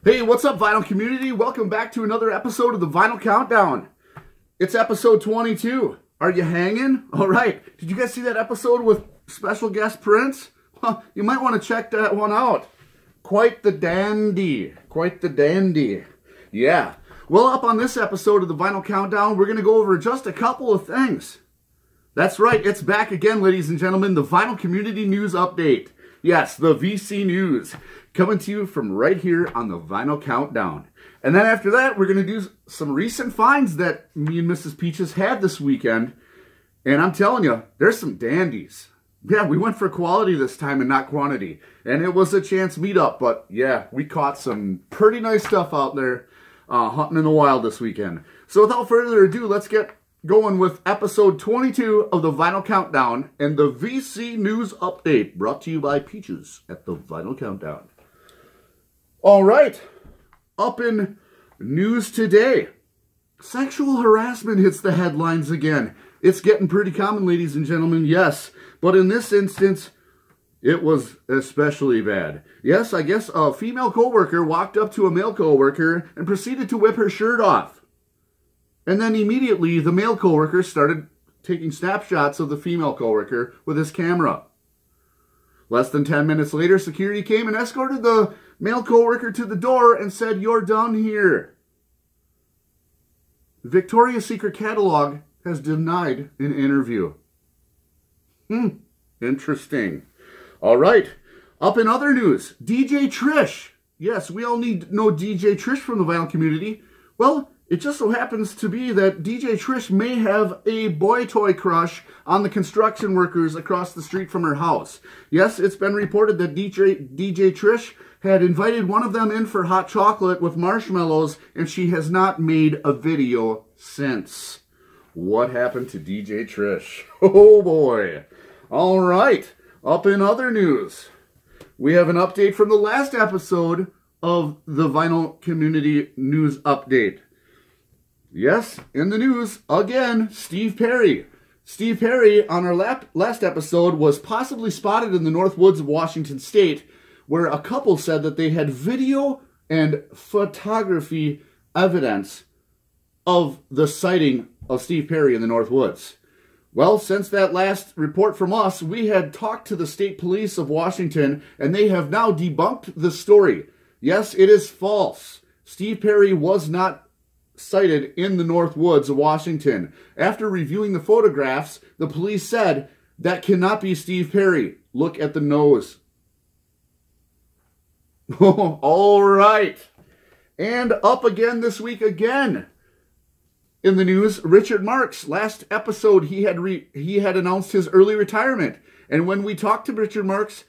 Hey, what's up, Vinyl community? Welcome back to another episode of the Vinyl Countdown. It's episode 22. Are you hanging? All right. Did you guys see that episode with special guest Prince? Well, you might want to check that one out. Quite the dandy. Quite the dandy. Yeah. Well, up on this episode of the Vinyl Countdown, we're going to go over just a couple of things. That's right. It's back again, ladies and gentlemen. The Vinyl Community News Update. Yes, the VC News. Coming to you from right here on the Vinyl Countdown. And then after that, we're going to do some recent finds that me and Mrs. Peaches had this weekend. And I'm telling you, there's some dandies. Yeah, we went for quality this time and not quantity. And it was a chance meetup, but yeah, we caught some pretty nice stuff out there hunting in the wild this weekend. So without further ado, let's get going with episode 22 of the Vinyl Countdown and the VC News Update, brought to you by Peaches at the Vinyl Countdown. All right, up in news today, sexual harassment hits the headlines again. It's getting pretty common, ladies and gentlemen, yes. But in this instance, it was especially bad. Yes, I guess a female coworker walked up to a male coworker and proceeded to whip her shirt off. And then immediately, the male coworker started taking snapshots of the female coworker with his camera. Less than 10 minutes later, security came and escorted the male coworker to the door and said, "You're done here." Victoria's Secret Catalog has denied an interview. Interesting. All right. Up in other news, DJ Trish. Yes, we all need to know DJ Trish from the vinyl community. Well, it just so happens to be that DJ Trish may have a boy toy crush on the construction workers across the street from her house. Yes, it's been reported that DJ Trish had invited one of them in for hot chocolate with marshmallows, and she has not made a video since. What happened to DJ Trish? Oh boy. All right. Up in other news, we have an update from the last episode of the Vinyl Community News Update. Yes, in the news, again, Steve Perry. Steve Perry, on our last episode, was possibly spotted in the North Woods of Washington State, where a couple said that they had video and photography evidence of the sighting of Steve Perry in the North Woods. Well, since that last report from us, we had talked to the State Police of Washington, and they have now debunked the story. Yes, it is false. Steve Perry was not sighted in the North Woods of Washington. After reviewing the photographs, the police said, "That cannot be Steve Perry. Look at the nose." All right. And up again this week again. In the news, Richard Marx. Last episode, he had announced his early retirement. And when we talked to Richard Marx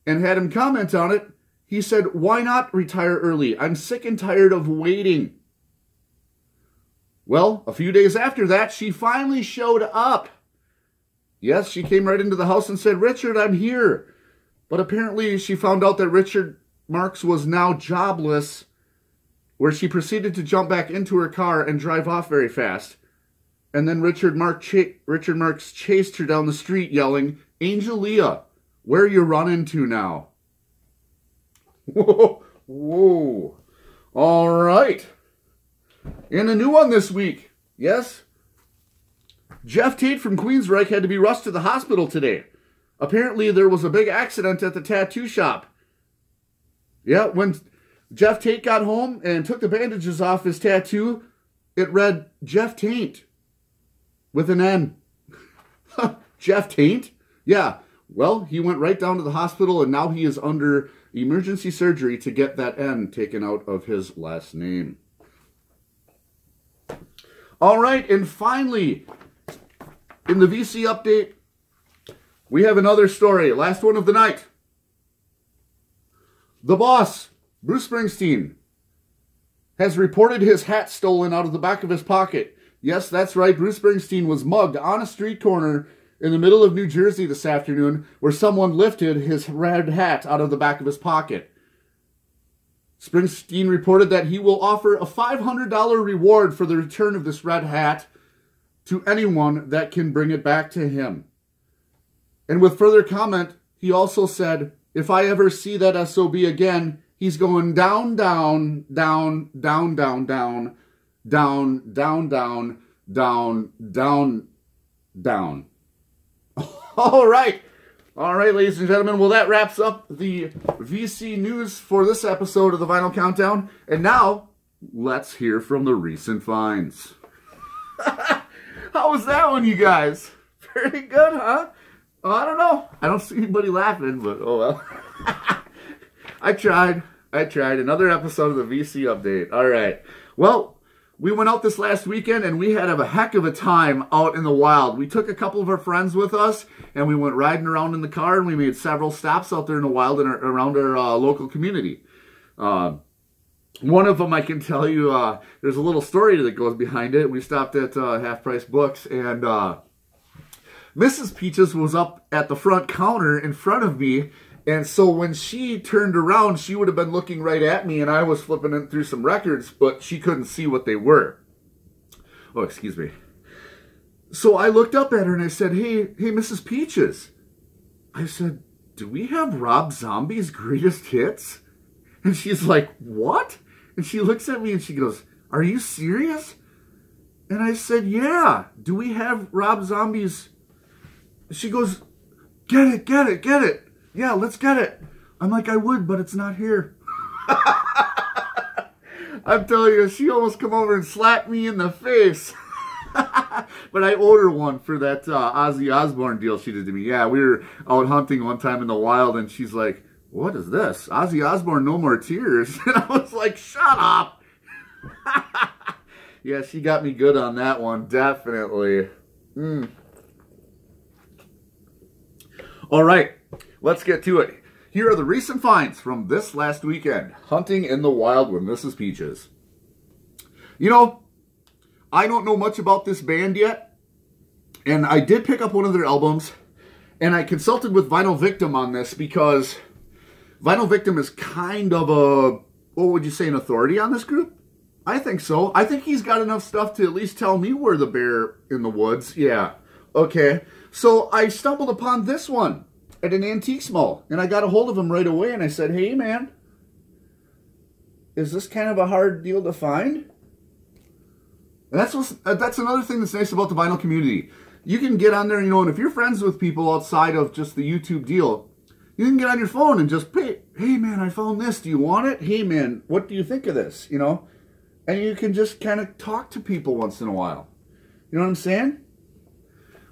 and had him comment on it, he said, "Why not retire early? I'm sick and tired of waiting." Well, a few days after that, she finally showed up. Yes, she came right into the house and said, "Richard, I'm here." But apparently she found out that Richard Marx was now jobless, where she proceeded to jump back into her car and drive off very fast. And then Richard Marx chased her down the street yelling, "Angel Leah, where you running to now?" Whoa, whoa. All right. And a new one this week. Yes? Jeff Tate from Queensryche had to be rushed to the hospital today. Apparently there was a big accident at the tattoo shop. Yeah, when Jeff Tate got home and took the bandages off his tattoo, it read Jeff Taint with an N. Jeff Taint? Yeah. Well, he went right down to the hospital and now he is under emergency surgery to get that N taken out of his last name. All right, and finally, in the VC update, we have another story. Last one of the night. The boss, Bruce Springsteen, has reported his hat stolen out of the back of his pocket. Yes, that's right. Bruce Springsteen was mugged on a street corner in the middle of New Jersey this afternoon, where someone lifted his red hat out of the back of his pocket. Springsteen reported that he will offer a $500 reward for the return of this red hat to anyone that can bring it back to him. And with further comment, he also said, "If I ever see that SOB again, He's going down, down, down, down, down, down, down, down, down, down, down, down. All right. All right, ladies and gentlemen. Well, that wraps up the VC news for this episode of the Vinyl Countdown. And now, let's hear from the recent finds. How was that one, you guys? Very good, huh? Oh, I don't know. I don't see anybody laughing, but oh well. I tried. Another episode of the VC update. All right. Well, we went out this last weekend and we had a heck of a time out in the wild. We took a couple of our friends with us and we went riding around in the car and we made several stops out there in the wild and around our local community. One of them, I can tell you, there's a little story that goes behind it. We stopped at Half Price Books and Mrs. Peaches was up at the front counter in front of me. And so when she turned around, she would have been looking right at me, and I was flipping in through some records, but she couldn't see what they were. Oh, excuse me. So I looked up at her and I said, hey, Mrs. Peaches. I said, do we have Rob Zombie's greatest hits? And she's like, what? And she looks at me and she goes, are you serious? And I said, yeah. Do we have Rob Zombie's? She goes, get it. Yeah, let's get it. I'm like, I would, but it's not here. I'm telling you, she almost come over and slapped me in the face. But I owed her one for that Ozzy Osbourne deal she did to me. Yeah, we were out hunting one time in the wild, and she's like, what is this? Ozzy Osbourne, No More Tears. And I was like, shut up. Yeah, she got me good on that one, definitely. All right. Let's get to it. Here are the recent finds from this last weekend. Hunting in the wild with Mrs. Peaches. You know, I don't know much about this band yet. And I did pick up one of their albums. And I consulted with Vinyl Victim on this because Vinyl Victim is kind of a, what would you say, an authority on this group? I think so. I think he's got enough stuff to at least tell me where the bear in the woods. Yeah. Okay. So I stumbled upon this one at an antique mall, and I got a hold of him right away, and I said, hey, man, is this kind of a hard deal to find? And that's another thing that's nice about the vinyl community. You can get on there, you know, and if you're friends with people outside of just the YouTube deal, you can get on your phone and just, hey, man, I found this. Do you want it? Hey, man, what do you think of this? You know, and you can just kind of talk to people once in a while. You know what I'm saying?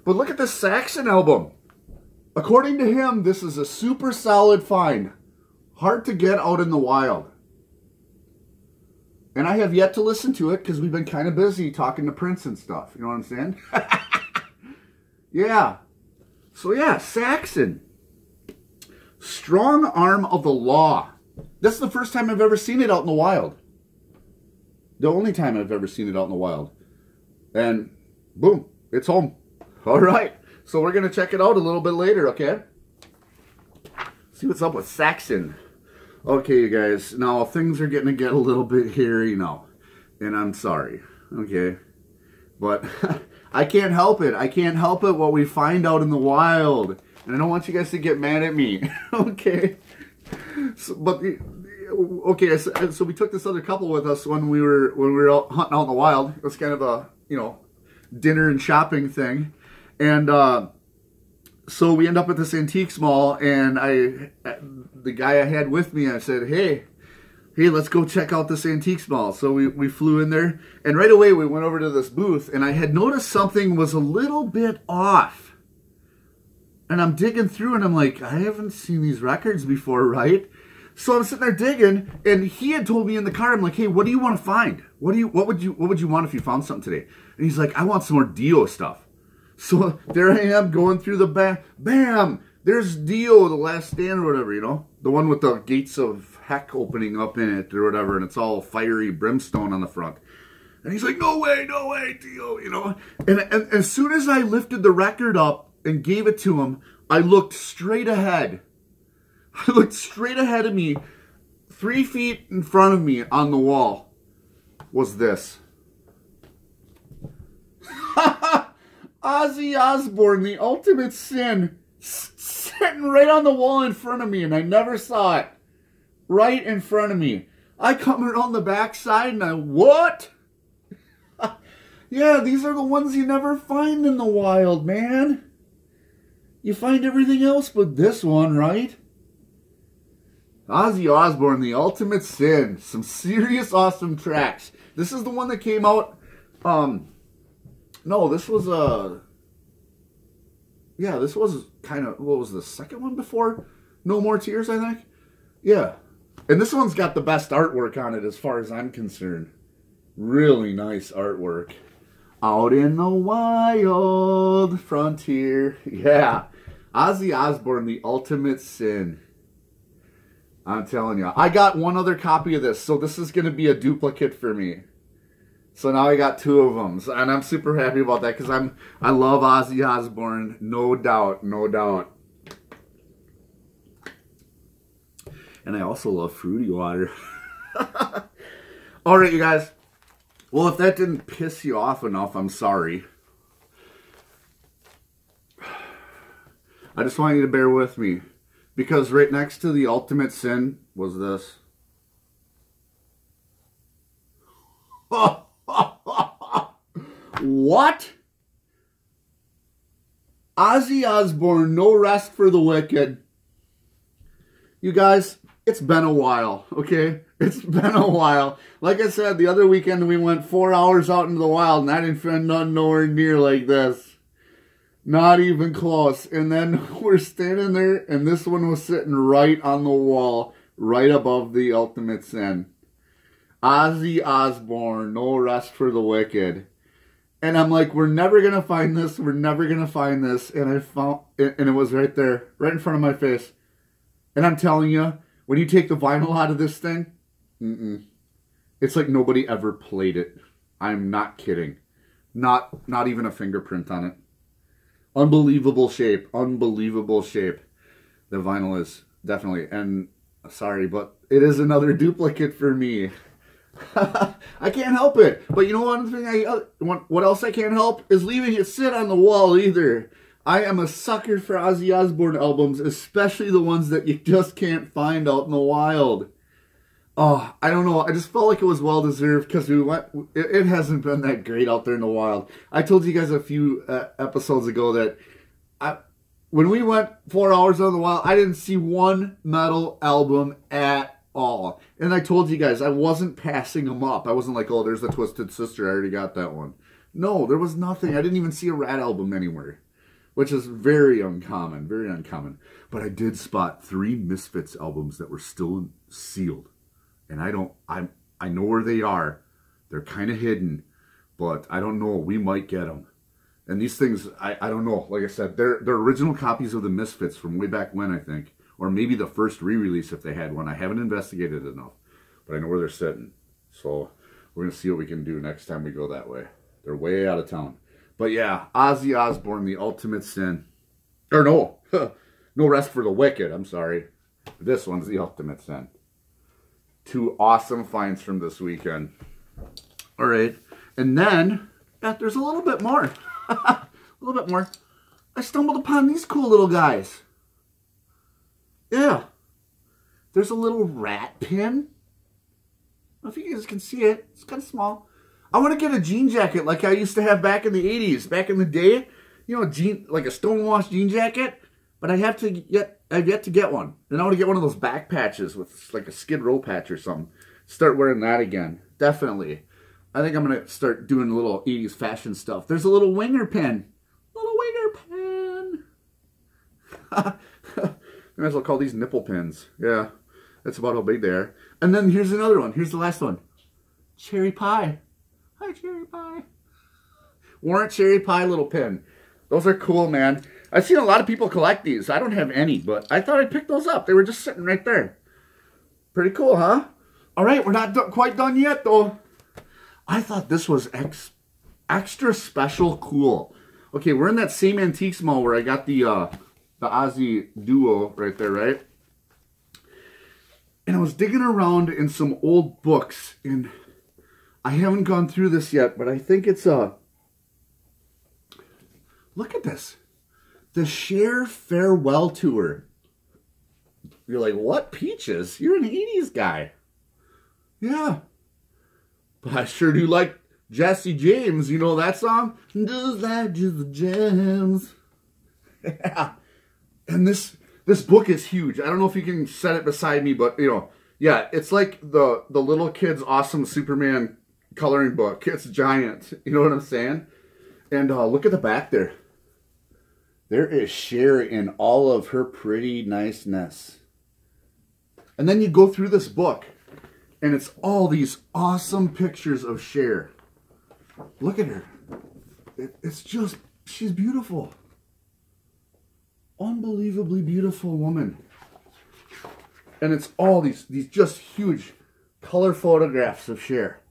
But look at this Saxon album. According to him, this is a super solid find. Hard to get out in the wild. And I have yet to listen to it because we've been kind of busy talking to Prince and stuff. You know what I'm saying? Yeah. So yeah, Saxon. Strong Arm of the Law. This is the first time I've ever seen it out in the wild. The only time I've ever seen it out in the wild. And boom, it's home. All right. So we're going to check it out a little bit later, okay? See what's up with Saxon. Okay, you guys. Now, things are getting to get a little bit hairy now. And I'm sorry, okay? But I can't help it. I can't help it what we find out in the wild. And I don't want you guys to get mad at me, okay? So we took this other couple with us when we were out hunting out in the wild. It was kind of a, you know, dinner and shopping thing. And so we end up at this antiques mall, and the guy I had with me, I said, hey, let's go check out this antiques mall. So we flew in there, and right away we went over to this booth, and I had noticed something was a little bit off. And I'm digging through, and I'm like, I haven't seen these records before, right? So I'm sitting there digging, and he had told me in the car, I'm like, hey, what do you want to find? What would you want if you found something today? And he's like, I want some more Dio stuff. So there I am going through the back. Bam! There's Dio, The Last Stand or whatever, you know? The one with the gates of heck opening up in it or whatever, and it's all fiery brimstone on the front. And he's like, no way, Dio, you know? And as soon as I lifted the record up and gave it to him, I looked straight ahead. I looked straight ahead of me. 3 feet in front of me on the wall was this. Ozzy Osbourne, The Ultimate Sin, sitting right on the wall in front of me, and I never saw it. right in front of me. I come around the backside and what? Yeah, these are the ones you never find in the wild, man. You find everything else but this one, right? Ozzy Osbourne, The Ultimate Sin. Some serious awesome tracks. This is the one that came out, no, this was, yeah, this was kind of, what was the second one before No More Tears, I think? Yeah. And this one's got the best artwork on it as far as I'm concerned. Really nice artwork. Out in the wild frontier. Yeah. Ozzy Osbourne, The Ultimate Sin. I'm telling you. I got one other copy of this, so this is going to be a duplicate for me. So now I got two of them, and I'm super happy about that because I love Ozzy Osbourne, no doubt, no doubt. And I also love fruity water. All right, you guys. Well, if that didn't piss you off enough, I'm sorry. I just want you to bear with me. Because right next to The Ultimate Sin was this. What? Ozzy Osbourne, No Rest for the Wicked. You guys, it's been a while, okay? It's been a while. Like I said, the other weekend we went 4 hours out into the wild and I didn't find nothing nowhere near like this. Not even close. And then we're standing there and this one was sitting right on the wall, right above The Ultimate Sin. Ozzy Osbourne, No Rest for the Wicked. And I'm like, we're never going to find this. We're never going to find this. And I found it, and it was right there, right in front of my face. And I'm telling you, when you take the vinyl out of this thing, it's like nobody ever played it. I'm not kidding. Not even a fingerprint on it. Unbelievable shape. Unbelievable shape. The vinyl is definitely. And sorry, but it is another duplicate for me. I can't help it. But you know one thing what else I can't help is leaving it sit on the wall either. I am a sucker for Ozzy Osbourne albums, especially the ones that you just can't find out in the wild. Oh, I don't know. I just felt like it was well deserved because it hasn't been that great out there in the wild. I told you guys a few episodes ago that when we went 4 hours out in the wild, I didn't see one metal album at all. And I told you guys I wasn't passing them up. I wasn't like, oh, there's the Twisted Sister. I already got that one. No, there was nothing. I didn't even see a Rat album anywhere, which is very uncommon, very uncommon. But I did spot 3 Misfits albums that were still sealed. And I know where they are. They're kind of hidden, but I don't know. We might get them. And these things, I don't know. Like I said, they're original copies of the Misfits from way back when, I think. Or maybe the first re-release if they had one. I haven't investigated enough, but I know where they're sitting. So we're going to see what we can do next time we go that way. They're way out of town. But yeah, Ozzy Osbourne, The Ultimate Sin. Or no, No Rest for the Wicked. I'm sorry. This one's The Ultimate Sin. 2 awesome finds from this weekend. All right. And then, yeah, there's a little bit more. A little bit more. I stumbled upon these cool little guys. Yeah. There's a little rat pin. I don't know if you guys can see it. It's kind of small. I want to get a jean jacket like I used to have back in the 80s. Back in the day. You know, like a stonewashed jean jacket. But I've yet to get one. And I want to get one of those back patches with like a Skid Row patch or something. Start wearing that again. Definitely. I think I'm going to start doing a little 80s fashion stuff. There's a little winger pin. Little winger pin. I might as well call these nipple pins. Yeah. That's about how big they are. And then here's another one. Here's the last one. Cherry pie. Hi, cherry pie. Warrant cherry pie little pin. Those are cool, man. I've seen a lot of people collect these. I don't have any, but I thought I'd pick those up. They were just sitting right there. Pretty cool, huh? All right, we're not quite done yet, though. I thought this was extra special cool. Okay, we're in that same Antiques Mall where I got the Ozzy Duo right there, right? And I was digging around in some old books, and I haven't gone through this yet, but I think it's a... Look at this. The Cher Farewell Tour. You're like, what? Peaches? You're an 80s guy. Yeah. But I sure do like Jesse James. You know that song? Just like the Gems. Yeah. And this book is huge. I don't know if you can set it beside me, but, you know, yeah, it's like the little kid's awesome Superman coloring book. It's giant. You know what I'm saying? And look at the back there. There is Cher in all of her pretty niceness. And then you go through this book, and it's all these awesome pictures of Cher. Look at her. It's just, she's beautiful. Unbelievably beautiful woman. And it's all these just huge color photographs of Cher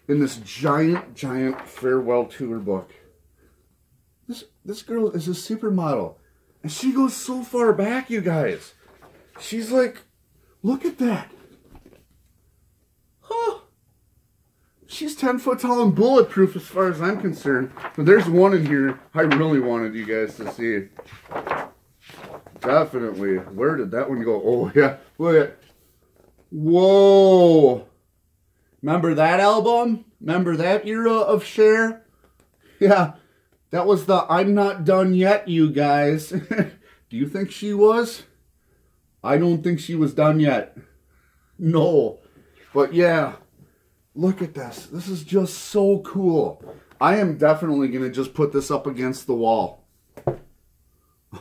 in this giant farewell tour book. This girl is a supermodel, and she goes so far back, you guys. She's like, look at that. Huh. She's 10 foot tall and bulletproof as far as I'm concerned. But there's one in here I really wanted you guys to see. Definitely. Where did that one go? Oh, yeah. Look at. Whoa. Remember that album? Remember that era of Cher? Yeah. That was the I'm Not Done Yet, you guys. Do you think she was? I don't think she was done yet. No. But yeah. Look at this. This is just so cool. I am definitely going to just put this up against the wall.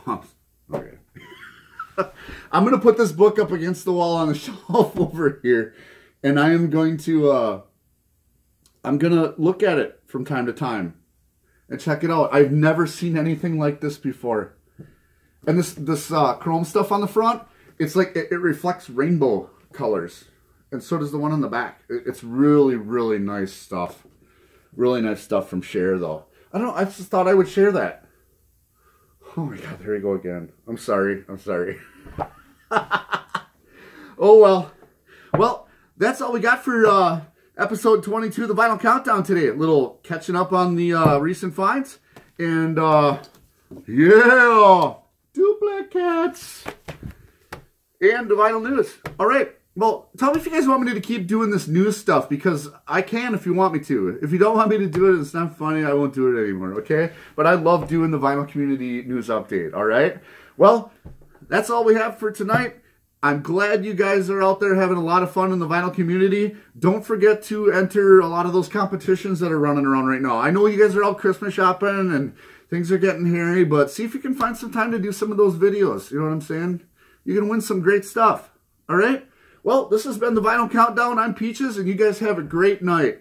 Okay. I'm going to put this book up against the wall on the shelf over here. And I am going to, I'm going to look at it from time to time. And check it out. I've never seen anything like this before. And this chrome stuff on the front, it's like it reflects rainbow colors. And so does the one on the back. It's really, really nice stuff. Really nice stuff from Cher, though. I don't know. I just thought I would share that. Oh my God, there we go again. I'm sorry. I'm sorry. Oh, well. Well, that's all we got for episode 22 of the Vinyl Countdown today. A little catching up on the recent finds. And, yeah, duplicates. And the vinyl news. All right. Well, tell me if you guys want me to keep doing this news stuff, because I can if you want me to. If you don't want me to do it, it's not funny, I won't do it anymore, okay? But I love doing the vinyl community news update, all right? Well, that's all we have for tonight. I'm glad you guys are out there having a lot of fun in the vinyl community. Don't forget to enter a lot of those competitions that are running around right now. I know you guys are out Christmas shopping and things are getting hairy, but see if you can find some time to do some of those videos. You know what I'm saying? You can win some great stuff, all right? Well, this has been the Vinyl Countdown. I'm Peaches, and you guys have a great night.